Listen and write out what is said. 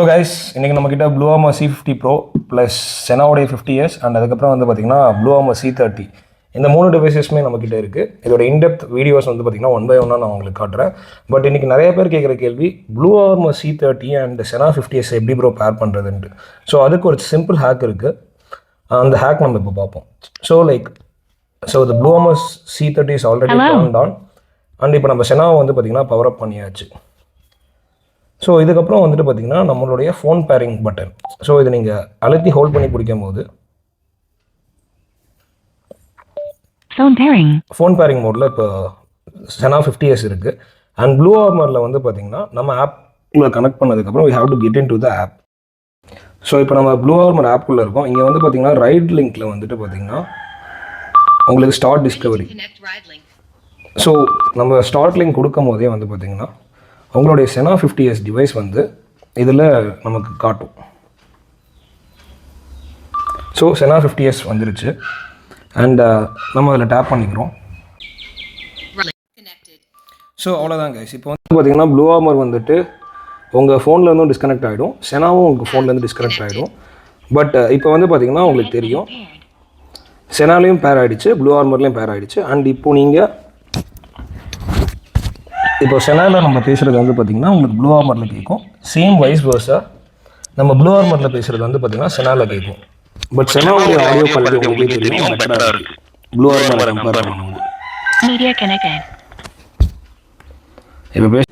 So guys இன்றைக்கி நம்மக்கிட்ட blue armour C50 Pro plus செனாவுடைய 50S அண்ட் அதுக்கப்புறம் வந்து பார்த்திங்கன்னா ப்ளூ ஆர்மர் C30 இந்த 3 டிவைசஸுமே நம்மக்கிட்ட இருக்குது. இதோட இன்டெப்த் வீடியோஸ் வந்து பார்த்திங்கன்னா 1 by 1 நான் உங்களுக்கு காட்டுறேன். பட் இன்றைக்கி நிறைய பேர் கேட்குற கேள்வி blue armour C30 and செனா 50S எப்படி ப்ரோ பேர் பண்ணுறதுன்ட்டு. ஸோ அதுக்கு ஒரு சிம்பிள் ஹேக் இருக்குது. அந்த ஹேக் நம்ம இப்போ பார்ப்போம். So the blue armour C30 is already turned on and இப்போ நம்ம செனாவை வந்து பார்த்திங்கன்னா பவர் அப் பண்ணியாச்சு. ஸோ இதுக்கப்புறம் வந்துட்டு பார்த்திங்கன்னா நம்மளுடைய ஃபோன் பேரிங் பட்டன். ஸோ இதை நீங்கள் அழுத்தி ஹோல்ட் பண்ணி பிடிக்கும் போது ஃபோன் பேரிங் மோடில் இப்போ செனா 50S இருக்குது. அண்ட் ப்ளூ ஆர்மரில் வந்து பார்த்திங்கன்னா நம்ம ஆப்குள்ளே கனெக்ட் பண்ணதுக்கப்புறம் we have to get into the app. So இப்போ நம்ம ப்ளூ ஆர்மர் ஆப்புக்குள்ளே இருக்கோம். இங்கே வந்து பார்த்திங்கன்னா ரைட் லிங்க்கில் வந்துட்டு பார்த்திங்கன்னா உங்களுக்கு ஸ்டார்ட் டிஸ்கவரி. ஸோ நம்ம ஸ்டார்ட் லிங்க் கொடுக்கும் போதே வந்து பார்த்திங்கன்னா உங்களுடைய செனா 50S டிவைஸ் வந்து இதில் நமக்கு காட்டும். ஸோ செனா 50S வந்துருச்சு அண்ட் நம்ம அதில் டேப் பண்ணிக்கிறோம். ஸோ அவ்வளோதான் கைஸ். இப்போ வந்து பார்த்திங்கன்னா ப்ளூ ஆர்மர் வந்துட்டு உங்கள் ஃபோன்லேருந்தும் டிஸ்கனெக்ட் ஆகிடும், செனாவும் உங்கள் ஃபோன்லேருந்து டிஸ்கனெக்ட் ஆகிடும். பட் இப்போ வந்து பார்த்திங்கன்னா உங்களுக்கு தெரியும் செனாலையும் பேர் ஆகிடுச்சு, ப்ளூ ஆர்மர்லேயும் பேர் ஆகிடுச்சு. அண்ட் இப்போ செனாவில் நம்ம பேசுகிறது வந்து பார்த்திங்கன்னா உங்களுக்கு ப்ளூ ஆர்மரில் கேட்கும். சேம் வைஸ் வேர்ஸா நம்ம ப்ளூ ஆர்மரில் பேசுகிறது வந்து பார்த்திங்கன்னா செனாவில் கேட்கும். பட் செனாவுடைய ஆடியோ குவாலிட்டி உங்களுக்கே தெரியும் பெட்டராக இருக்குது ப்ளூ ஆர்மரை கம்பேர் பண்ணும்போது. இப்போ